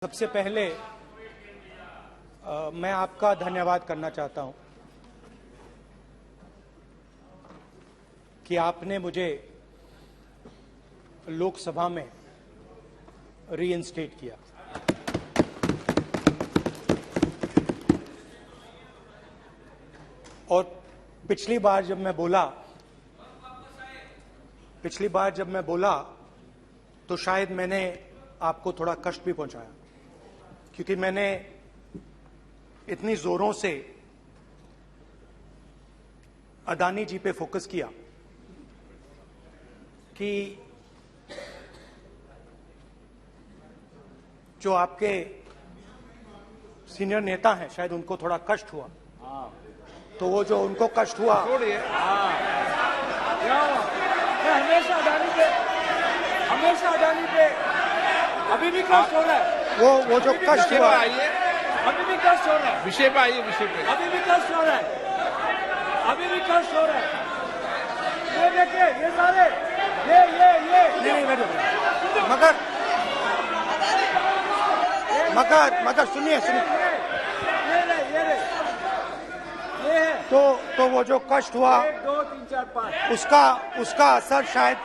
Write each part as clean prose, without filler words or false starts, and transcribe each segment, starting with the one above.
सबसे पहले मैं आपका धन्यवाद करना चाहता हूं कि आपने मुझे लोकसभा में रीइंस्टेट किया। और पिछली बार जब मैं बोला तो शायद मैंने आपको थोड़ा कष्ट भी पहुंचाया, क्योंकि मैंने इतनी जोरों से अदानी जी पे फोकस किया कि जो आपके सीनियर नेता हैं शायद उनको थोड़ा कष्ट हुआ। तो वो जो उनको कष्ट हुआ, हमेशा अडानी पे अभी भी कष्ट हो रहा है। वो जो कष्ट हुआ, अभी भी कष्ट हो रहा है। विषय पे आइए, विषय पे। अभी भी कष्ट हो रहा है। ये देखिए, ये सारे नहीं बैठो, मगर सुनिए ये है। तो वो जो कष्ट हुआ 1 2 3 4 5 उसका असर शायद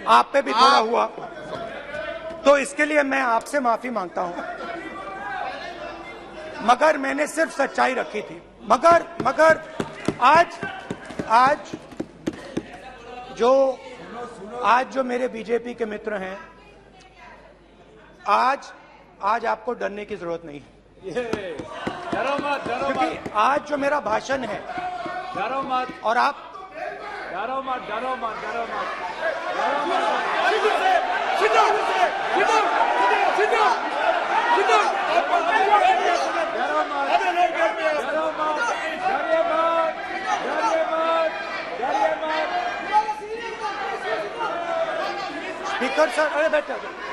आप पे भी थोड़ा हुआ। तो इसके लिए मैं आपसे माफी मांगता हूं, मगर मैंने सिर्फ सच्चाई रखी थी। मगर आज जो मेरे बीजेपी के मित्र हैं, आज आपको डरने की जरूरत नहीं है, डरो मत क्योंकि आज जो मेरा भाषण है, डरो मत और आप डरो मत स्पीकर सर, अरे बैठा ब्रदर।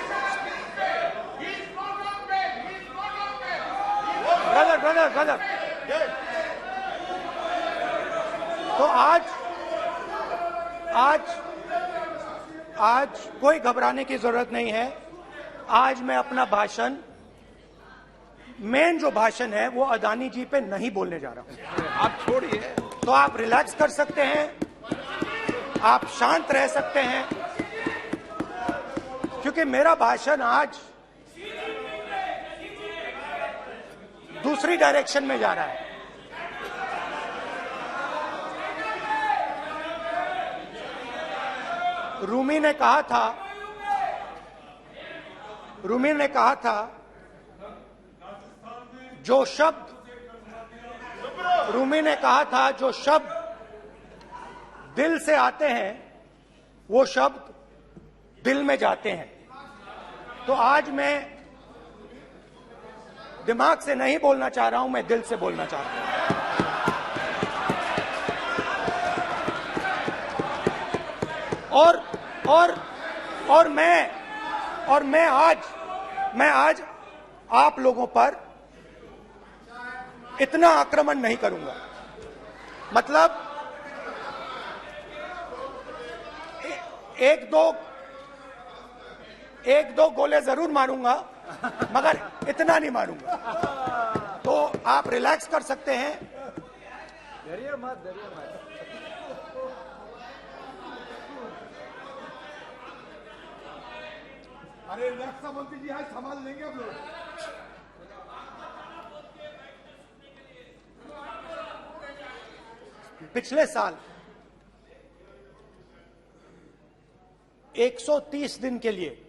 तो आज कोई घबराने की जरूरत नहीं है। आज मैं अपना भाषण, मेन जो भाषण है वो अदानी जी पे नहीं बोलने जा रहा हूं। आप छोड़िए, तो आप रिलैक्स कर सकते हैं, आप शांत रह सकते हैं, क्योंकि मेरा भाषण आज दूसरी डायरेक्शन में जा रहा है। रूमी ने कहा था जो शब्द दिल से आते हैं वो शब्द दिल में जाते हैं। तो आज मैं दिमाग से नहीं बोलना चाह रहा हूं, मैं दिल से बोलना चाह रहा हूं। और मैं आज आप लोगों पर इतना आक्रमण नहीं करूंगा। मतलब एक दो गोले जरूर मारूंगा, मगर इतना नहीं मारूंगा। तो आप रिलैक्स कर सकते हैं। डरिए मत अरे रक्षा मंत्री जी आज संभाल लेंगे आप लोग। पिछले साल 130 दिन के लिए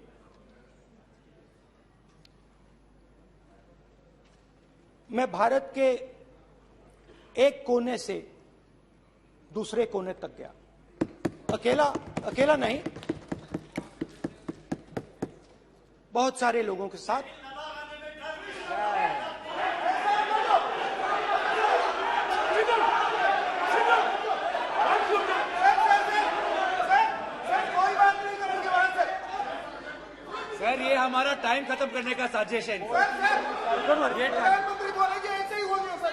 मैं भारत के एक कोने से दूसरे कोने तक गया। अकेला नहीं, बहुत सारे लोगों के साथ। सर, ये हमारा टाइम खत्म करने का साजिश है। प्रधानमंत्री बोलेंगे ऐसे ही हो गया सर।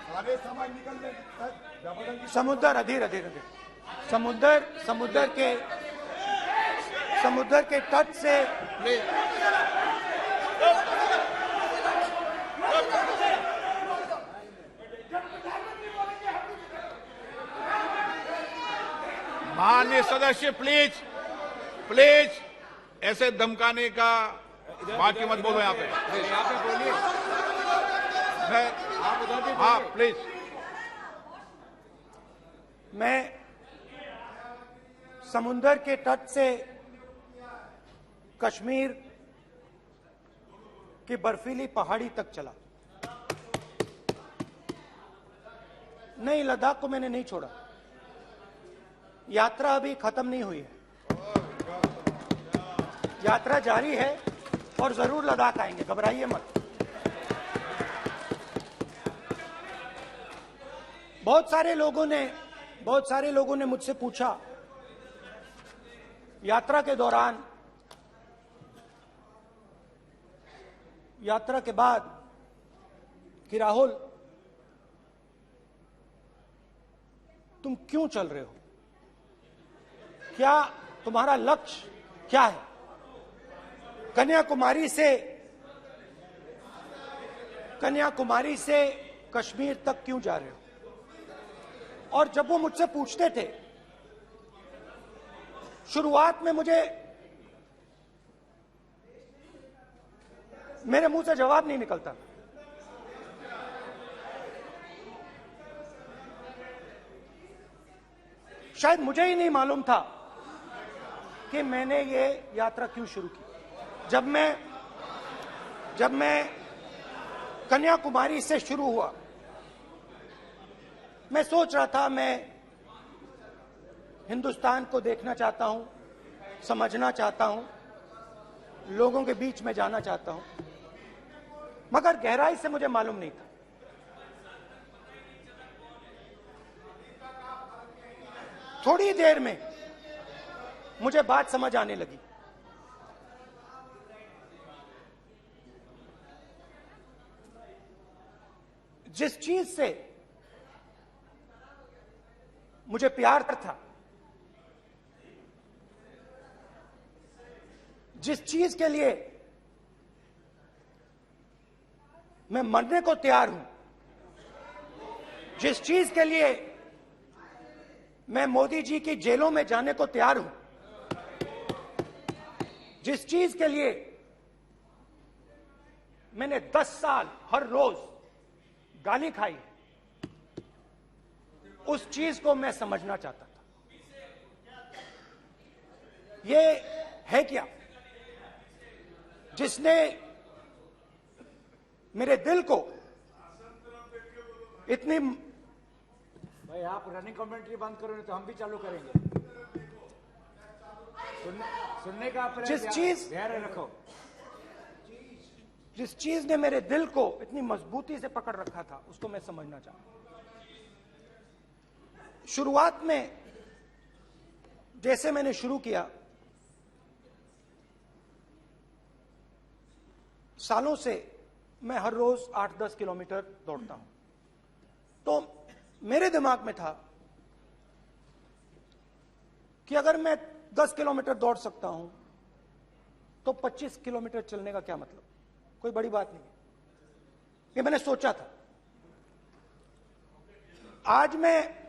सारे समाज निकल जाए। समुद्र अधीर समुद्र के समुद्र के तट से माननीय सदस्य प्लीज प्लीज ऐसे धमकाने का बात की मत बोलो यहाँ पे। यहाँ पे बोलिए, आप उधर भी हाँ बोलिए। प्लीज। मैं समुद्र के तट से कश्मीर की बर्फीली पहाड़ी तक चला। नहीं, लद्दाख को मैंने नहीं छोड़ा। यात्रा अभी खत्म नहीं हुई है, यात्रा जारी है और जरूर लद्दाख आएंगे, घबराइए मत। बहुत सारे लोगों ने मुझसे पूछा यात्रा के दौरान, यात्रा के बाद कि राहुल तुम क्यों चल रहे हो, क्या तुम्हारा लक्ष्य क्या है, कन्याकुमारी से कश्मीर तक क्यों जा रहे हो। और जब वो मुझसे पूछते थे, शुरुआत में मेरे मुंह से जवाब नहीं निकलता। शायद मुझे ही नहीं मालूम था कि मैंने ये यात्रा क्यों शुरू की। जब मैं कन्याकुमारी से शुरू हुआ, मैं सोच रहा था मैं हिंदुस्तान को देखना चाहता हूं, समझना चाहता हूं, लोगों के बीच में जाना चाहता हूं, मगर गहराई से मुझे मालूम नहीं था। थोड़ी देर में मुझे बात समझ आने लगी। जिस चीज से मुझे प्यार था, जिस चीज के लिए मैं मरने को तैयार हूं, जिस चीज के लिए मैं मोदी जी की जेलों में जाने को तैयार हूं, जिस चीज के लिए मैंने 10 साल हर रोज गाली खाई, उस चीज को मैं समझना चाहता था। ये है क्या जिसने मेरे दिल को इतनी। भाई आप रनिंग कमेंट्री बंद करो, नहीं तो हम भी चालू करेंगे। सुनने का अपने जिस चीज धैर्य रखो। जिस चीज ने मेरे दिल को इतनी मजबूती से पकड़ रखा था, उसको मैं समझना चाहता। शुरुआत में जैसे मैंने शुरू किया, सालों से मैं हर रोज 8-10 किलोमीटर दौड़ता हूं, तो मेरे दिमाग में था कि अगर मैं 10 किलोमीटर दौड़ सकता हूं तो 25 किलोमीटर चलने का क्या मतलब, कोई बड़ी बात नहीं। ये मैंने सोचा था। आज मैं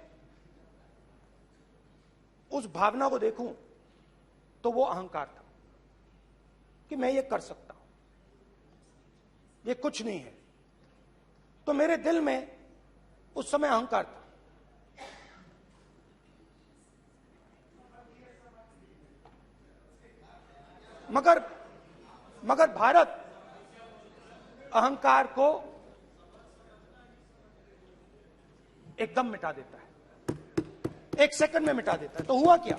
उस भावना को देखूं तो वो अहंकार था कि मैं ये कर सकता हूं, ये कुछ नहीं है। तो मेरे दिल में उस समय अहंकार था। मगर भारत अहंकार को एकदम मिटा देता है, 1 सेकंड में मिटा देता है। तो हुआ क्या,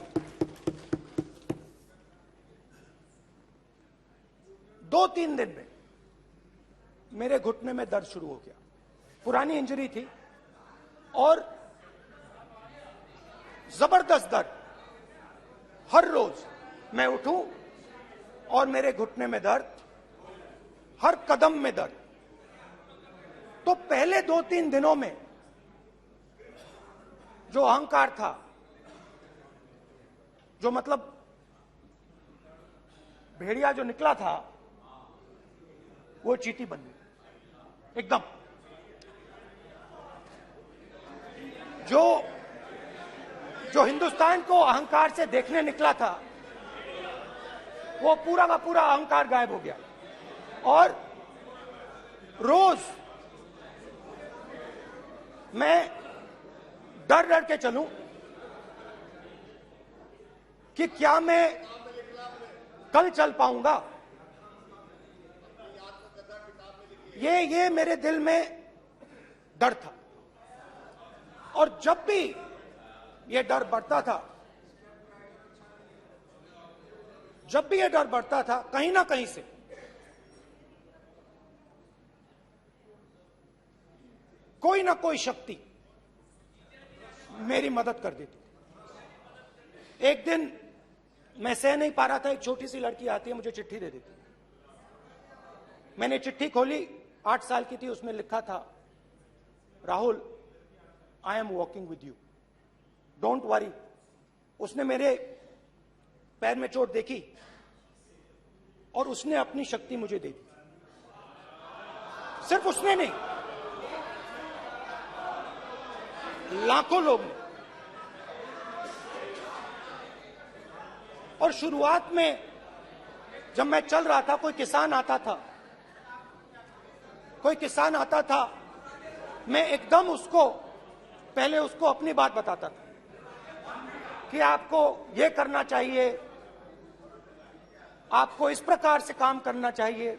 2-3 दिन में मेरे घुटने में दर्द शुरू हो गया। पुरानी इंजरी थी और जबरदस्त दर्द। हर रोज मैं उठूं और मेरे घुटने में दर्द, हर कदम में दर्द। तो पहले 2-3 दिनों में जो अहंकार था, जो मतलब भेड़िया जो निकला था वो चींटी बन गई एकदम। जो हिंदुस्तान को अहंकार से देखने निकला था वो पूरा का पूरा अहंकार गायब हो गया। और रोज मैं डर डर के चलूं कि क्या मैं कल चल पाऊंगा। ये मेरे दिल में डर था। और जब भी ये डर बढ़ता था, कहीं ना कहीं से कोई ना कोई शक्ति मेरी मदद कर देती। एक दिन मैं सह नहीं पा रहा था, एक छोटी सी लड़की आती है, मुझे चिट्ठी दे देती। मैंने चिट्ठी खोली, 8 साल की थी, उसमें लिखा था, Rahul, I am walking with you, don't worry. उसने मेरे पैर में चोट देखी और उसने अपनी शक्ति मुझे दे दी। सिर्फ उसने नहीं, लाखों लोग ने। और शुरुआत में जब मैं चल रहा था, कोई किसान आता था, मैं एकदम पहले उसको अपनी बात बताता था कि आपको ये करना चाहिए, आपको इस प्रकार से काम करना चाहिए।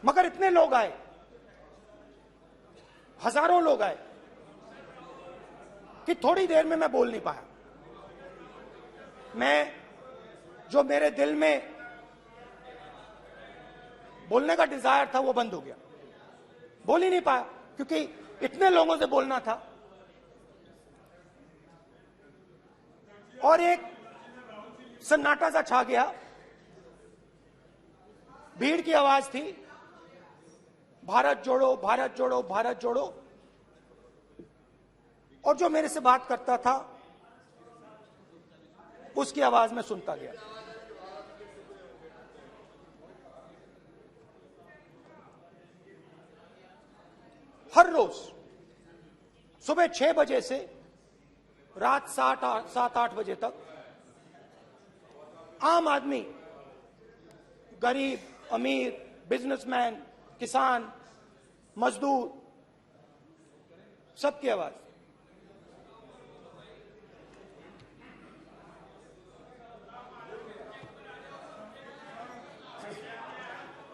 मगर इतने लोग आए, हजारों लोग आए कि थोड़ी देर में मैं बोल नहीं पाया। जो मेरे दिल में बोलने का डिजायर था वो बंद हो गया, बोल ही नहीं पाया क्योंकि इतने लोगों से बोलना था। और एक सन्नाटा सा छा गया, भीड़ की आवाज थी, भारत जोड़ो, भारत जोड़ो, भारत जोड़ो। और जो मेरे से बात करता था उसकी आवाज में सुनता गया। हर रोज सुबह 6 बजे से रात 7-8 बजे तक आम आदमी, गरीब, अमीर, बिजनेसमैन, किसान, मजदूर, सबकी आवाज।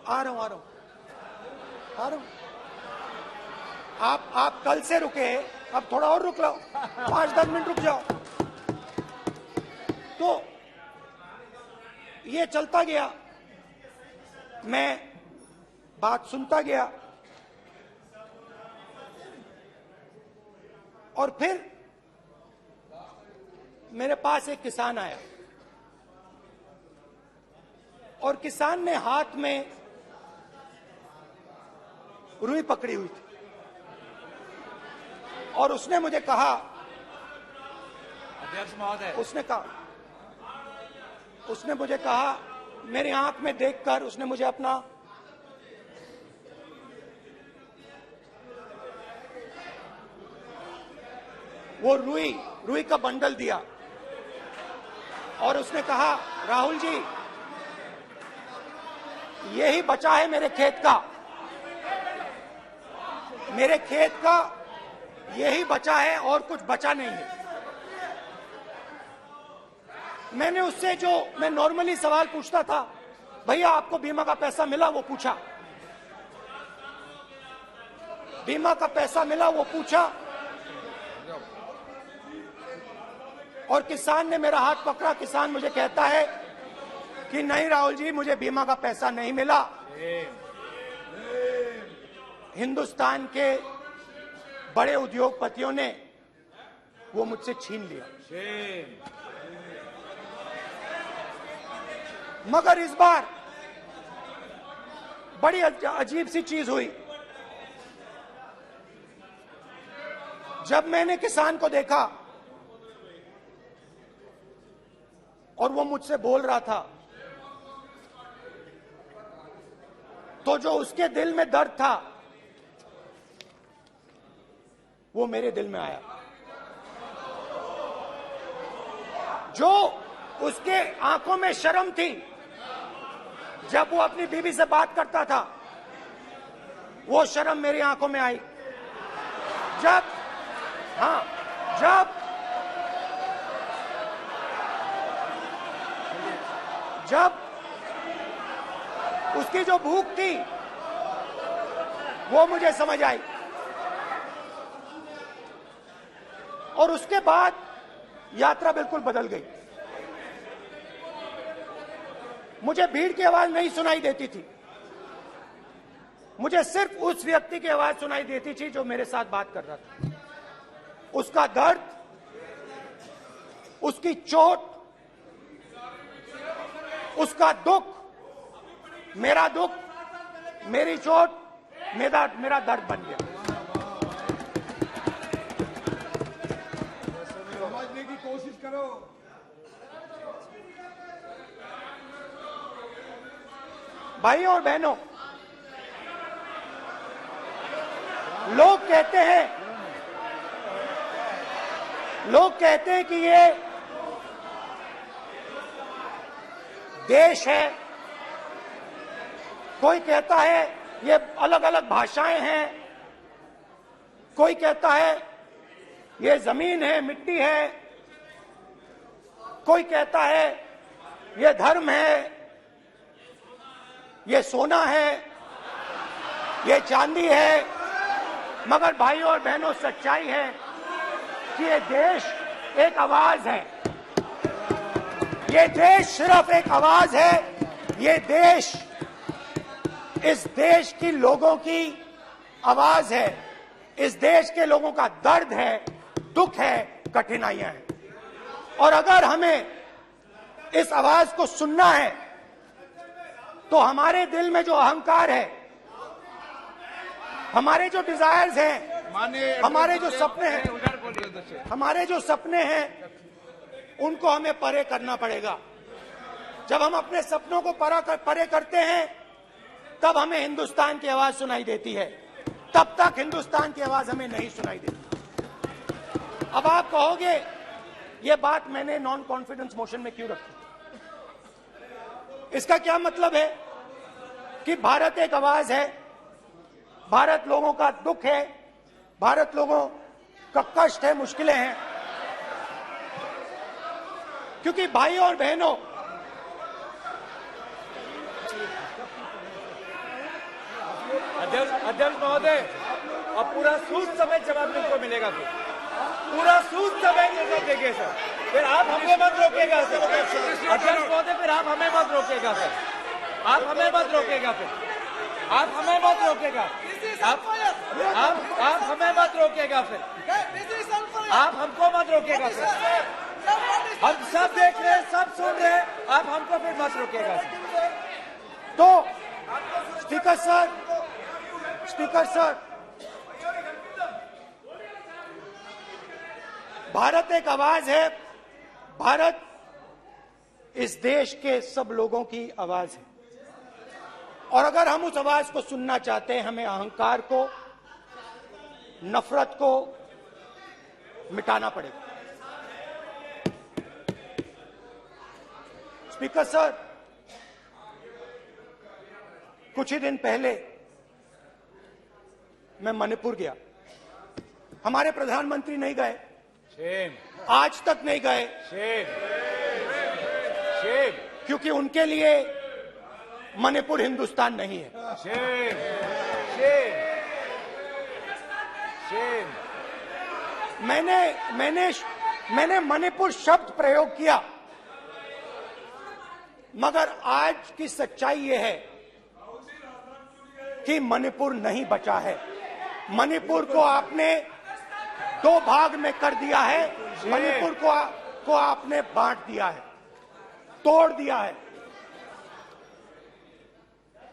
आ रहा हूं। आप कल से रुके, अब थोड़ा और रुक लो, 5-10 मिनट रुक जाओ। तो ये चलता गया, मैं बात सुनता गया। और फिर मेरे पास एक किसान आया और किसान ने हाथ में रुई पकड़ी हुई थी और उसने मुझे कहा, अध्यक्ष महोदय, उसने मुझे कहा, मेरी आंख में देखकर उसने मुझे अपना वो रुई का बंडल दिया और उसने कहा, राहुल जी, यही बचा है मेरे खेत का यही बचा है और कुछ बचा नहीं है। मैंने उससे जो मैं नॉर्मली सवाल पूछता था, भैया आपको बीमा का पैसा मिला, वो पूछा। बीमा का पैसा मिला वो पूछा और किसान ने मेरा हाथ पकड़ा। किसान मुझे कहता है कि नहीं राहुल जी, मुझे बीमा का पैसा नहीं मिला, हिंदुस्तान के बड़े उद्योगपतियों ने वो मुझसे छीन लिया। मगर इस बार बड़ी अजीब सी चीज हुई। जब मैंने किसान को देखा और वो मुझसे बोल रहा था तो जो उसके दिल में दर्द था वो मेरे दिल में आया। जो उसके आंखों में शर्म थी जब वो अपनी बीवी से बात करता था, वो शर्म मेरी आंखों में आई। जब उसकी जो भूख थी वो मुझे समझ आई। और उसके बाद यात्रा बिल्कुल बदल गई। मुझे भीड़ की आवाज नहीं सुनाई देती थी, मुझे सिर्फ उस व्यक्ति की आवाज सुनाई देती थी जो मेरे साथ बात कर रहा था। उसका दर्द, उसकी चोट, उसका दुख, मेरा दुख, मेरी चोट, मेरा दर्द बन गया। समझने की कोशिश करो। भाइयों और बहनों, लोग कहते हैं कि ये देश है, कोई कहता है ये अलग अलग भाषाएं हैं, कोई कहता है ये जमीन है, मिट्टी है, कोई कहता है ये धर्म है, ये सोना है, ये चांदी है। मगर भाइयों और बहनों, सच्चाई है कि ये देश एक आवाज है। ये देश सिर्फ एक आवाज है। ये देश, इस देश की लोगों की आवाज है। इस देश के लोगों का दर्द है, दुख है, कठिनाइयां हैं। और अगर हमें इस आवाज को सुनना है तो हमारे दिल में जो अहंकार है, हमारे जो डिजायर्स हैं, हमारे जो सपने हैं, उनको हमें परे करना पड़ेगा। जब हम अपने सपनों को परे करते हैं तब हमें हिंदुस्तान की आवाज सुनाई देती है, तब तक हिंदुस्तान की आवाज हमें नहीं सुनाई देती। अब आप कहोगे ये बात मैंने नॉन कॉन्फिडेंस मोशन में क्यों रखी? इसका क्या मतलब है कि भारत एक आवाज है, भारत लोगों का दुख है, भारत लोगों का कष्ट है, मुश्किलें हैं। क्योंकि भाइयों और बहनों, अध्यक्ष महोदय, अब पूरा सूद समय जवाब तुमको मिलेगा, फिर पूरा सूद समय देंगे सर। फिर आप हमें मत रोकेगा सर। अध्यक्ष महोदय, फिर आप हमें मत रोकेगा सर। आप हमें मत रोकेगा, फिर आप हमें मत रोकेगा, आप हमें मत रोकेगा, फिर आप हमको मत रोकेगा सर। हम सब देख रहे हैं, सब सुन रहे हैं, आप हमको फिर मत रोकेगा सर। तो स्पीकर सर, भारत एक आवाज है। भारत इस देश के सब लोगों की आवाज है। और अगर हम उस आवाज को सुनना चाहते हैं, हमें अहंकार को, नफरत को मिटाना पड़ेगा। स्पीकर सर, कुछ ही दिन पहले मैं मणिपुर गया। हमारे प्रधानमंत्री नहीं गए, आज तक नहीं गए, क्योंकि उनके लिए मणिपुर हिंदुस्तान नहीं है। मैंने मणिपुर शब्द प्रयोग किया, मगर आज की सच्चाई यह है कि मणिपुर नहीं बचा है। मणिपुर को आपने दो भाग में कर दिया है। मणिपुर को आपने बांट दिया है, तोड़ दिया है।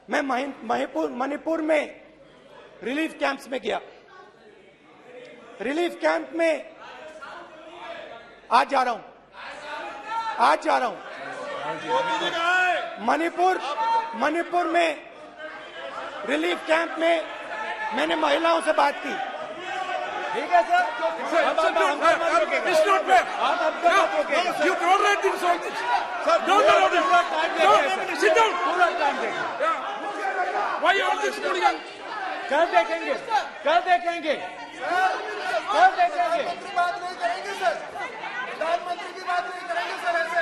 मैं मणिपुर में रिलीफ कैंप्स में गया। रिलीफ कैंप में आज जा रहा हूं। मणिपुर में रिलीफ कैंप में मैंने महिलाओं से बात की। ठीक है सर, अब आप हमको मत रोकेगा। It's not fair. आप हमको मत रोकेगा। You don't let him solve this. Sir, Don't allow this. पूरा टाइम No, देखेंगे sit down. पूरा टाइम देखेंगे। Yeah. Why you all this hooligan? कल देखेंगे, कल देखेंगे, कल देखेंगे। प्रधानमंत्री बात नहीं करेंगे सर, प्रधानमंत्री की बात नहीं करेंगे सर ऐसे।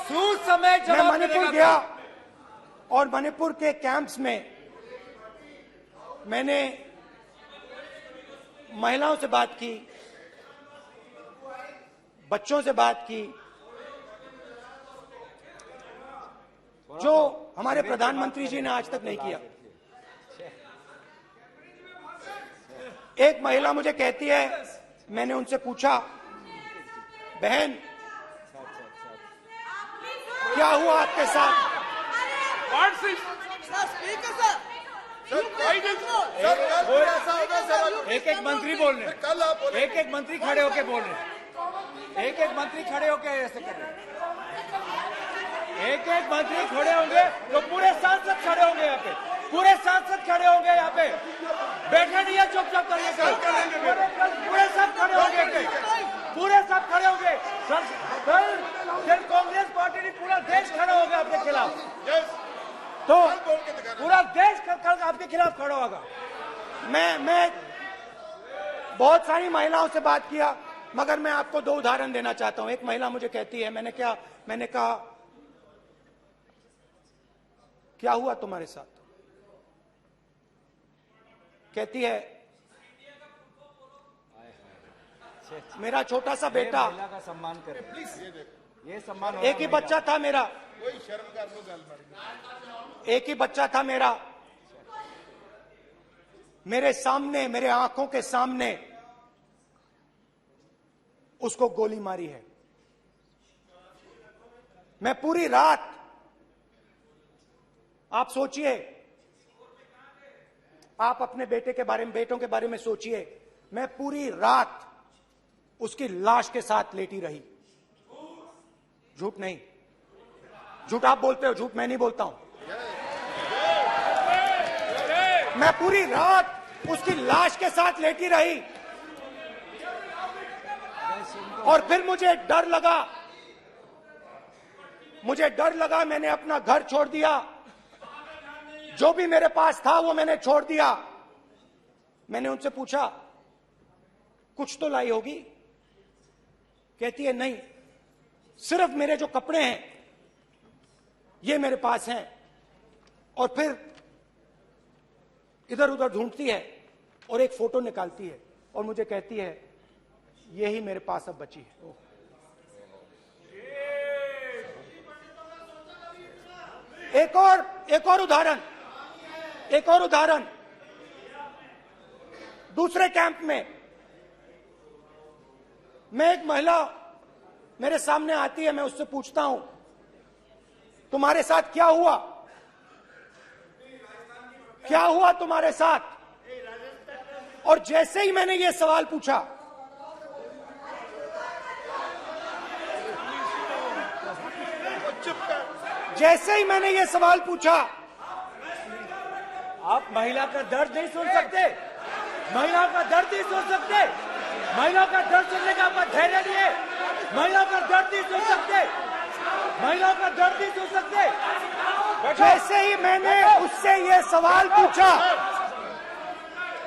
सूद समय मैं जवाब मणिपुर मिलेगा। गया और मणिपुर के कैंप्स में मैंने महिलाओं से बात की, बच्चों से बात की, जो हमारे प्रधानमंत्री जी ने आज तक नहीं किया। एक महिला मुझे कहती है, मैंने उनसे पूछा, बहन क्या हुआ आपके साथ? What's this? एक एक मंत्री बोल रहे हैं, कल आप बोले एक एक मंत्री खड़े होके बोल रहे हैं, एक एक मंत्री खड़े होके ऐसे कर रहे हैं, एक एक मंत्री खड़े होंगे तो पूरे सांसद खड़े होंगे यहाँ पे, पूरे सांसद खड़े होंगे यहाँ पे, बैठे नहीं है चुपचाप करिए, पूरे सब खड़े होंगे, पूरे सब खड़े होंगे। कल कांग्रेस पार्टी ने पूरा देश खड़ा होगा आपके खिलाफ, तो पूरा देश कल आपके खिलाफ खड़ा होगा। मैं बहुत सारी महिलाओं से बात किया, मगर मैं आपको दो उदाहरण देना चाहता हूं। एक महिला मुझे कहती है, मैंने कहा क्या हुआ तुम्हारे साथ? कहती है, मेरा छोटा सा बेटा, महिला का सम्मान करें प्लीज, ये सम्मान एक ही बच्चा था मेरा, एक ही बच्चा था मेरा, मेरे सामने, मेरे आंखों के सामने उसको गोली मारी है। मैं पूरी रात, आप सोचिए, आप अपने बेटों के बारे में सोचिए, मैं पूरी रात उसकी लाश के साथ लेटी रही। झूठ नहीं, झूठ आप बोलते हो, झूठ मैं नहीं बोलता हूं। मैं पूरी रात उसकी लाश के साथ लेटी रही और फिर मुझे डर लगा, मैंने अपना घर छोड़ दिया, जो भी मेरे पास था वो मैंने छोड़ दिया। मैंने उनसे पूछा, कुछ तो लाई होगी? कहती है, नहीं, सिर्फ मेरे जो कपड़े हैं ये मेरे पास हैं। और फिर इधर उधर ढूंढती है और एक फोटो निकालती है और मुझे कहती है, यही मेरे पास अब बची है। एक और उदाहरण, दूसरे कैंप में मैं, एक महिला मेरे सामने आती है, मैं उससे पूछता हूं, तुम्हारे साथ क्या हुआ? क्या हुआ तुम्हारे साथ? और जैसे ही मैंने ये सवाल पूछा, आप महिला का दर्द नहीं सुन सकते, महिला का दर्द नहीं सुन सकते, महिला का दर्द सुनने का आपका धैर्य नहीं है, महिला का दर्द नहीं सुन सकते, महिला का दर्द नहीं सुन सकते। जैसे ही मैंने उससे ये सवाल पूछा,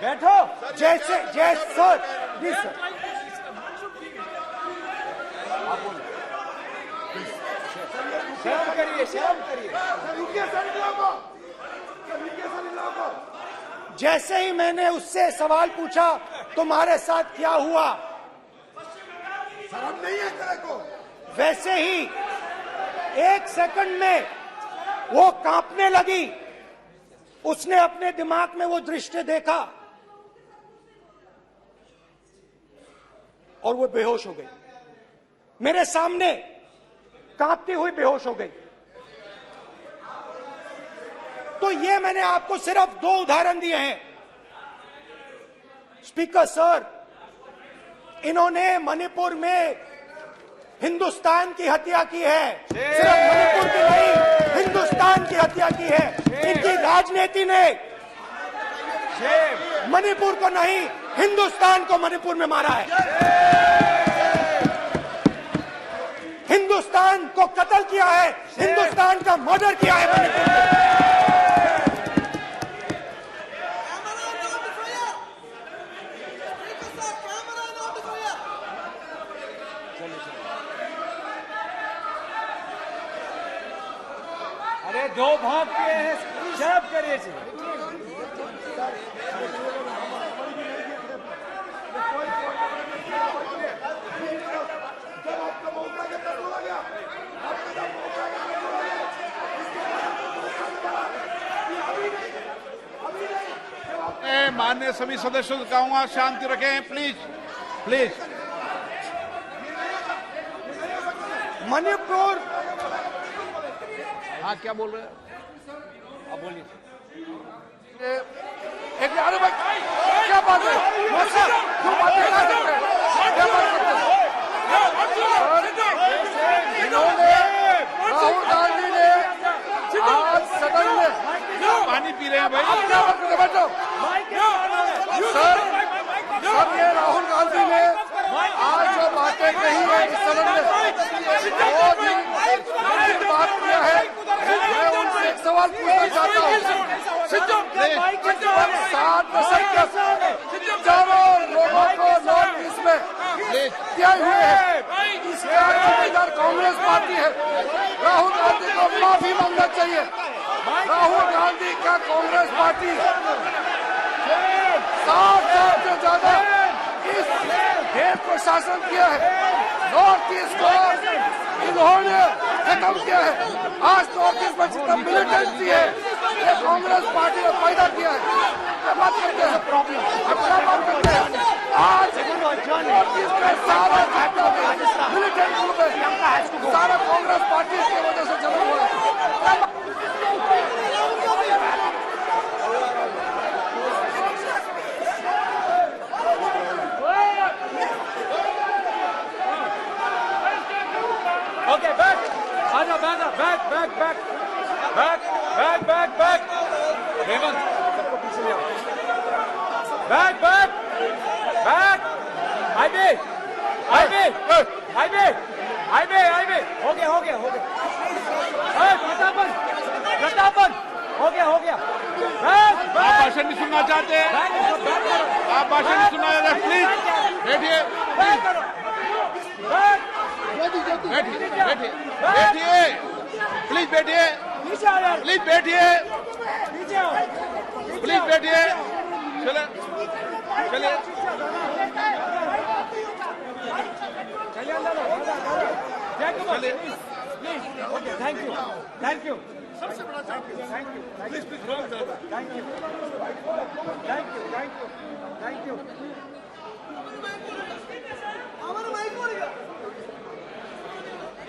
बैठो, जैसे सर, प्लीज सर, शर्म करिए, शर्म करिए। जैसे ही मैंने उससे सवाल पूछा, तुम्हारे साथ क्या हुआ, शर्म नहीं है तेरे को? वैसे ही 1 सेकंड में वो कांपने लगी। उसने अपने दिमाग में वो दृश्य देखा और वो बेहोश हो गई। मेरे सामने कांपती हुई बेहोश हो गई। तो ये मैंने आपको सिर्फ 2 उदाहरण दिए हैं। स्पीकर सर, इन्होंने मणिपुर में हिंदुस्तान की हत्या की है, सिर्फ मणिपुर की नहीं, हिंदुस्तान की हत्या की है। इनकी राजनीति ने मणिपुर को नहीं, हिंदुस्तान को मणिपुर में मारा है। हिंदुस्तान को कत्ल किया है, हिंदुस्तान का मर्डर किया है मणिपुर में। अरे दो भाग किए हैं, शराब करिए जी। माननीय सभी सदस्यों से कहूंगा शांति रखें प्लीज प्लीज। मणिपुर, हाँ क्या बोल रहे हैं? अब बोलिए। एक अरे भाई क्या बात है, क्यों बात नहीं कर सकते, क्या बात करते हैं? इन्होंने राहुल गांधी ने आज सदन में पानी पी रहे हैं भाई। आप क्या बात करते, बैठो सर। सर ये राहुल गांधी ने आज जो बातें कही है इस सदन में बहुत ही गंभीर बात किया है। मैं उनसे एक सवाल पूछना चाहता हूँ। 7 दशक तक हजारों लोगों को नॉर्थ ईस्ट में किए हुए हैं, इसका जिम्मेदार कांग्रेस पार्टी है। राहुल गांधी को माफी मांगना चाहिए। राहुल गांधी का कांग्रेस पार्टी 7 साल से ज्यादा इस देश को शासन किया है। नॉर्थ ईस्ट को इन्होंने खत्म किया है। आज नॉर्थ ईस्ट में जितना मिलिटेंसी है ये कांग्रेस पार्टी ने पैदा किया है। क्या बात करते हैं, क्या बात करते हैं? आज नॉर्थ ईस्ट में सारा मिलिटेंट ग्रुप है, सारा कांग्रेस पार्टी की वजह से जन्म हुआ है। Okay, back. Aja, back. Hemant, सबको पीछे ले आओ। Back. हाईवे। हो गया। प्रतापन, हो गया। आप भाषण नहीं सुनना चाहते हैं? आप भाषण नहीं सुनना चाहते? प्लीज बैठिए, प्लीज बैठिए। चलिए थैंक यू।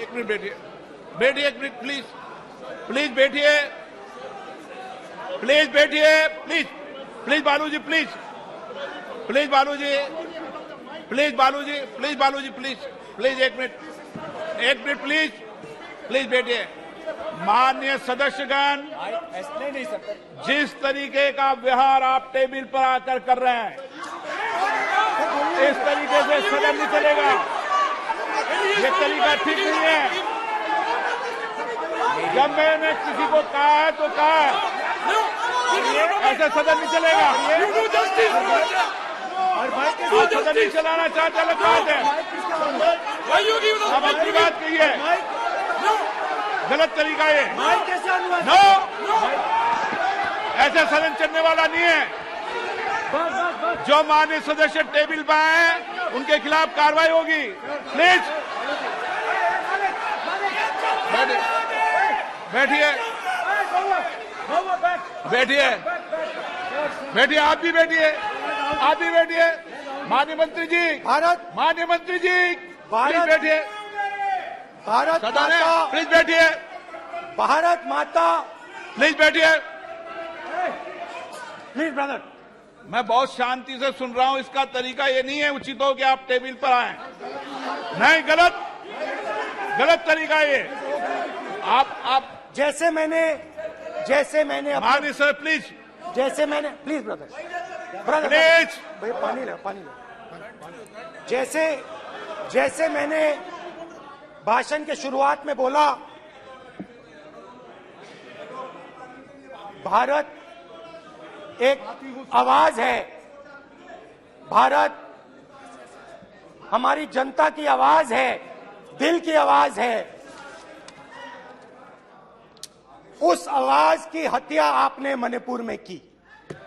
एक मिनट बैठिए, एक मिनट प्लीज बैठिए, प्लीज बालूजी, एक मिनट प्लीज बैठिए। माननीय सदस्यगण, नहीं सकते। जिस तरीके का व्यवहार आप टेबल पर आकर कर रहे हैं, इस तरीके से सदन नहीं चलेगा। ये तरीका ठीक नहीं है। जब मैंने किसी को कहा है तो कहा है, ऐसे सदन नहीं चलेगा। आप सदन नहीं चलाना चाहते, अलग बात है। अब अपनी बात कही है, गलत तरीका ये। नो, ऐसे सदन चलने वाला नहीं है। जो माननीय सदस्य टेबल पर आए हैं उनके खिलाफ कार्रवाई होगी। प्लीज बैठिए, आप भी बैठिए। माननीय मंत्री जी, प्लीज बैठिए। भारत सदन है, माता, प्लीज बैठिए। भारत माता, प्लीज बैठिए। Please brother. मैं बहुत शांति से सुन रहा हूं। इसका तरीका ये नहीं है उचित हो कि आप टेबल पर आए। नहीं, गलत। गलत तरीका है ये। आप जैसे मैंने अपने- माननीय सर प्लीज जैसे मैंने प्लीज ब्रदर प्लीज भैया पानी लो। जैसे मैंने भाषण के शुरुआत में बोला, भारत एक आवाज है, भारत हमारी जनता की आवाज है, दिल की आवाज है। उस आवाज की हत्या आपने मणिपुर में की।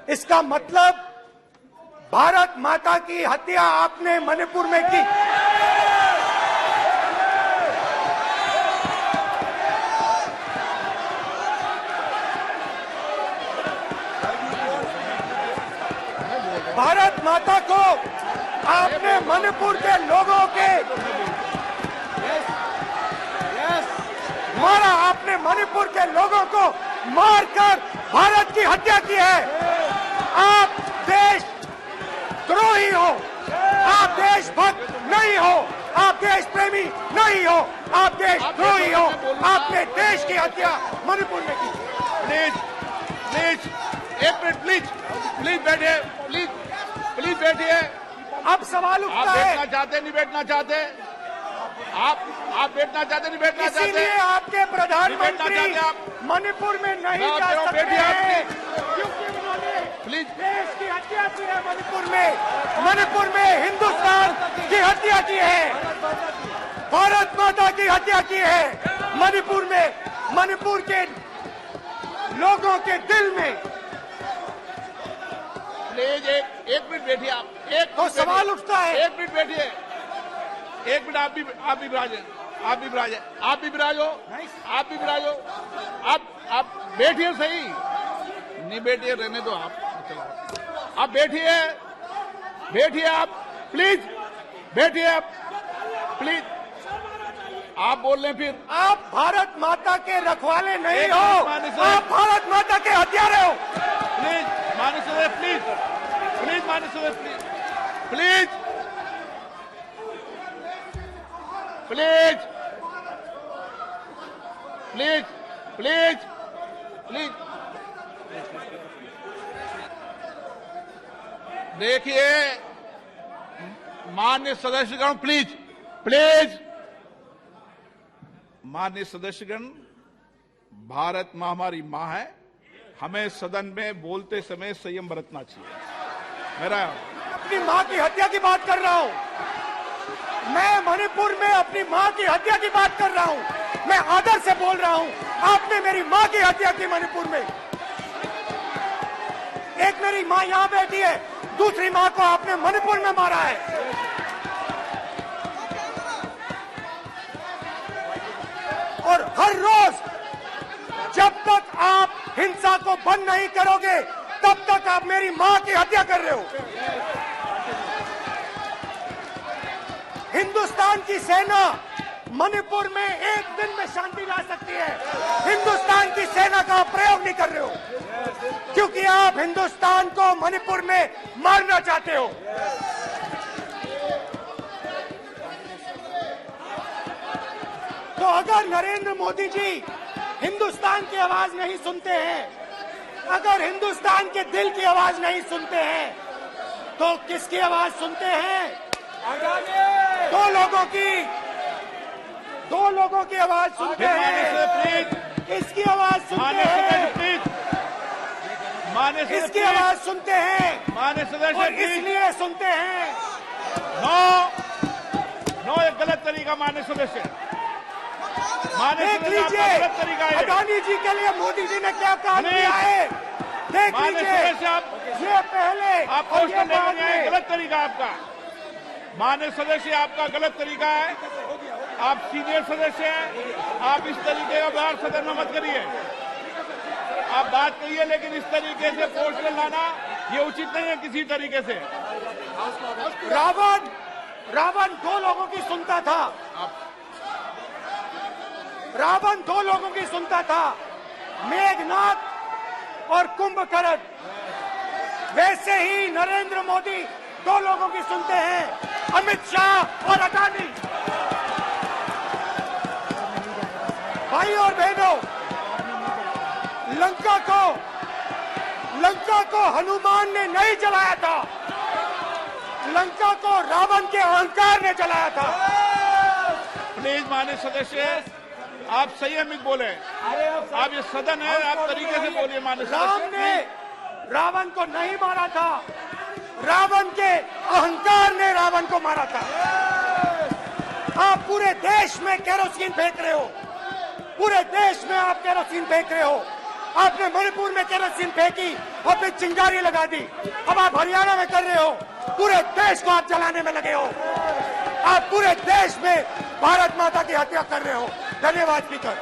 इसका मतलब भारत माता की हत्या आपने मणिपुर में की। भारत माता को आपने मणिपुर के लोगों के मारा, आपने मणिपुर के लोगों को मारकर भारत की हत्या की है। आप देश द्रोही हो, आप देशभक्त नहीं हो, आप देश प्रेमी नहीं हो, आप देशद्रोही हो। आपने देश की हत्या मणिपुर में की। प्लीज एक मिनट प्लीज बैठिए, प्लीज बैठिए। अब सवाल आप उठता है, बैठना चाहते नहीं बैठना चाहते, आप बैठना चाहते नहीं बैठना चाहते, इसीलिए आपके बैठना प्रधानमंत्री चाहते आप। मणिपुर में नहीं मैं जा आपको सकते बैठिए आप हैं, क्योंकि उन्होंने प्लीज देश की हत्या की है। मणिपुर में हिंदुस्तान की हत्या की है, भारत माता की हत्या की है। मणिपुर के लोगों के दिल में। प्लीज एक मिनट बैठिए आप, एक तो मिनट सवाल बैठिए। उठता है, एक मिनट बैठिए, एक मिनट आप भी विराजे, आप भी विराजो, आप बैठिए सही, नहीं बैठिए रहने दो आप बैठिए आप प्लीज बैठिए आप प्लीज। आप बोल रहे हैं फिर आप भारत माता के रखवाले नहीं एक हो, मिनट माननीय सर। आप भारत माता के हत्यारे हो। प्लीज माननीय सदस्य प्लीज माननीय सदस्य प्लीज देखिए माननीय सदस्यगण प्लीज माननीय सदस्यगण, भारत मां हमारी मां है, हमें सदन में बोलते समय संयम बरतना चाहिए। मेरा अपनी माँ की हत्या की बात कर रहा हूँ मैं, मणिपुर में अपनी माँ की हत्या की बात कर रहा हूँ मैं, आदर से बोल रहा हूँ। आपने मेरी माँ की हत्या की मणिपुर में। एक मेरी माँ यहाँ बैठी है, दूसरी माँ को आपने मणिपुर में मारा है। और हर रोज जब तक आप हिंसा को बंद नहीं करोगे, तब तक आप मेरी माँ की हत्या कर रहे हो। हिंदुस्तान की सेना मणिपुर में एक दिन में शांति ला सकती है। हिंदुस्तान की सेना का आप प्रयोग नहीं कर रहे हो, क्योंकि आप हिंदुस्तान को मणिपुर में मारना चाहते हो। तो अगर नरेंद्र मोदी जी हिंदुस्तान की आवाज नहीं सुनते हैं, अगर हिंदुस्तान के दिल की आवाज नहीं सुनते हैं, तो किसकी आवाज सुनते हैं? दो लोगों की आवाज सुनते हैं। किसकी आवाज सुनते हैं? इसकी आवाज सुनते हैं माननीय सदस्य और इसलिए सुनते हैं। नो एक गलत तरीका माननीय सदस्य, देख लीजिए गलत तरीका है। अडानी जी के लिए मोदी जी ने क्या काम किया है। देख माननीय लीजिए, सदस्य आप ये पहले आप और ये क्वेश्चन बाद लेकर आए, में। गलत तरीका आपका। माननीय सदस्य आपका गलत तरीका है, आप सीनियर सदस्य हैं, आप इस तरीके का व्यवहार सदन में मत करिए। आप बात करिए, लेकिन इस तरीके से पोस्टर लाना ये उचित नहीं है किसी तरीके से। रावण दो लोगों की सुनता था। रावण दो लोगों की सुनता था, मेघनाथ और कुंभकर्ण। वैसे ही नरेंद्र मोदी दो लोगों की सुनते हैं, अमित शाह और अडानी। भाई और बहनों, लंका को हनुमान ने नहीं जलाया था, लंका को रावण के अहंकार ने जलाया था। प्लीज माननीय सदस्य, आप संयमित बोले। आप ये सदन है, आप तरीके से बोलिए। माननीय राम सदस्य, ने रावण को नहीं मारा था, रावण के अहंकार ने रावण को मारा था। आप पूरे देश में केरोसिन फेंक रहे हो, पूरे देश में आप केरोसिन फेंक रहे हो। आपने मणिपुर में केरोसिन फेंकी, आपने चिंगारी लगा दी। अब आप हरियाणा में कर रहे हो, पूरे देश को आप जलाने में लगे हो। आप पूरे देश में भारत माता की हत्या कर रहे हो। धन्यवाद स्पीकर।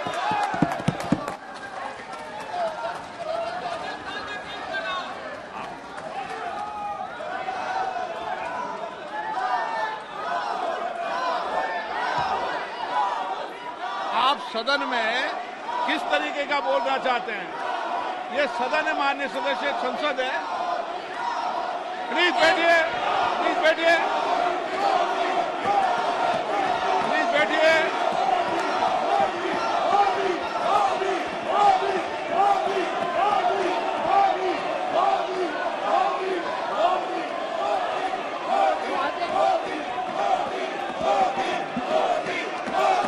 आप सदन में किस तरीके का बोलना चाहते हैं? ये सदन है माननीय सदस्य, संसद है। प्लीज बैठिए, प्लीज बैठिए।